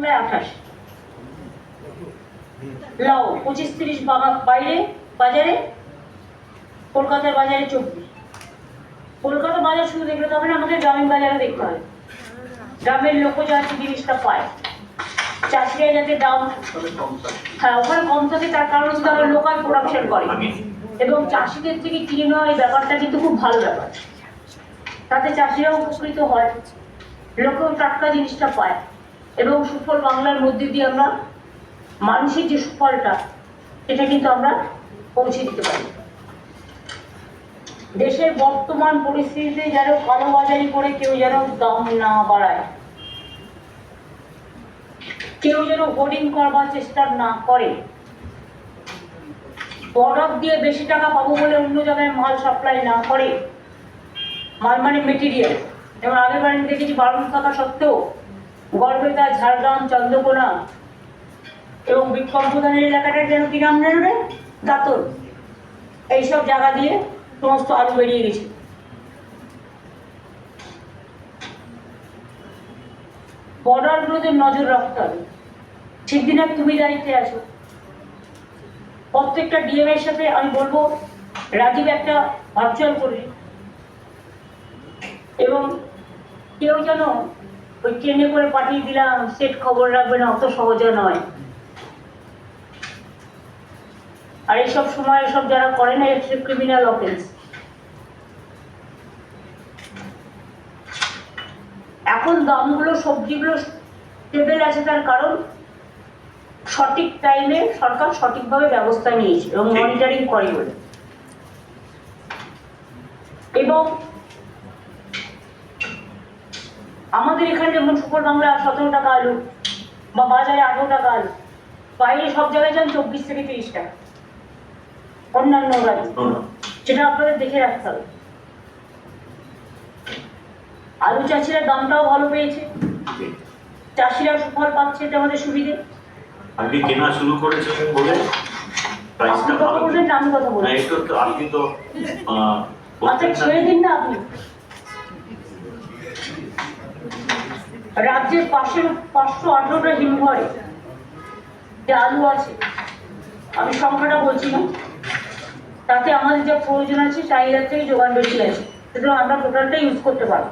28 লাউ 25-30 বাইরে বাজারে, কলকাতার বাজারে 24। কলকাতা বাজার শুধু দেখলে তবে না, আমাদের গ্রামীণ বাজারে দেখতে হবে, গ্রামের লোক যাতে জিনিসটা পায়, চাষিরা যাতে দাম হ্যাঁ ওখানে কম থাকে, তার কারণ তারা লোকাল প্রোডাকশন করে এবং চাষিদের থেকে কিনে নেওয়া এই ব্যাপারটা কিন্তু খুব ভালো ব্যাপার। তাতে চাষিরাও উপকৃত হয়, লোকেও টাটকা জিনিসটা পায় এবং সুফল বাংলার মধ্যে দিয়ে আমরা মানুষের যে সুফলটা সেটা কিন্তু আমরা পৌঁছে দিতে পারি। দেশের বর্তমান পরিস্থিতিতে যেন কালোবাজারি করে কেউ যেন দাম না বাড়ায়, কেউ যেন হোর্ডিং করবার চেষ্টা না করে, বর্ডার দিয়ে বেশি টাকা পাবো বলে অন্য জায়গায় মাল সাপ্লাই না করে, মাল মানে মেটেরিয়াল। যেমন আগের বার আমি দেখেছি বারণ থাকা সত্ত্বেও গড়বেতা, ঝাড়গ্রাম, চন্দ্রকোনা এবং বিক্ষম প্রধানের এলাকাটা যেন কি নাম জানবে, দাঁতন, এইসব জায়গা দিয়ে সমস্ত আলু বেরিয়ে গেছে। বর্ডারগুলোতে নজর রাখতে হবে। ঠিক দিনে তুমি দায়িত্বে আছো, প্রত্যেকটা ডিএম এর সাথে আমি বলবো রাজীব একটা ভার্চুয়াল করে, এবং কেউ যেন ওই ট্রেনে করে পাঠিয়ে দিলাম সেট খবর রাখবে না, অত সহজে নয়। আর এইসব সময় এসব যারা করে না, এটা ক্রিমিনাল অফেন্স। এখন দামগুলো সবজিগুলো স্টেবল আছে, তার কারণ সঠিক টাইমে সরকার সঠিকভাবে ব্যবস্থা নিয়েছে এবং মনিটরিং করে বলে। এবং আমাদের এখানে যেমন সুপার বাংলা 17 টাকা আলু বা বাজারে 18 টাকা আলু, বাইরে সব জায়গায় যান 24 থেকে 30 টাকা, অন্যান্য রাজ্যে, যেটা আপনাদের দেখে রাখতে হবে। আলু চাষিরা দামটাও ভালো পেয়েছে, চাষিরা সুফল পাচ্ছে, এটা আমাদের সুবিধে। আপনি কেনা শুরু করেছেন বলে আপনি কথা বলবেন না, আমি কথা বলবো। আপনি তো আচ্ছা ছেড়ে দিন না আপনি। রাজ্যের পাশে 518টা হিমঘরে যে আলু আছে, আমি সংখ্যাটা বলছি না, তাতে আমাদের যা প্রয়োজন আছে চাহিদার থেকে যোগান বেশি আছে, সুতরাং আমরা টোটালটা ইউজ করতে পারবো।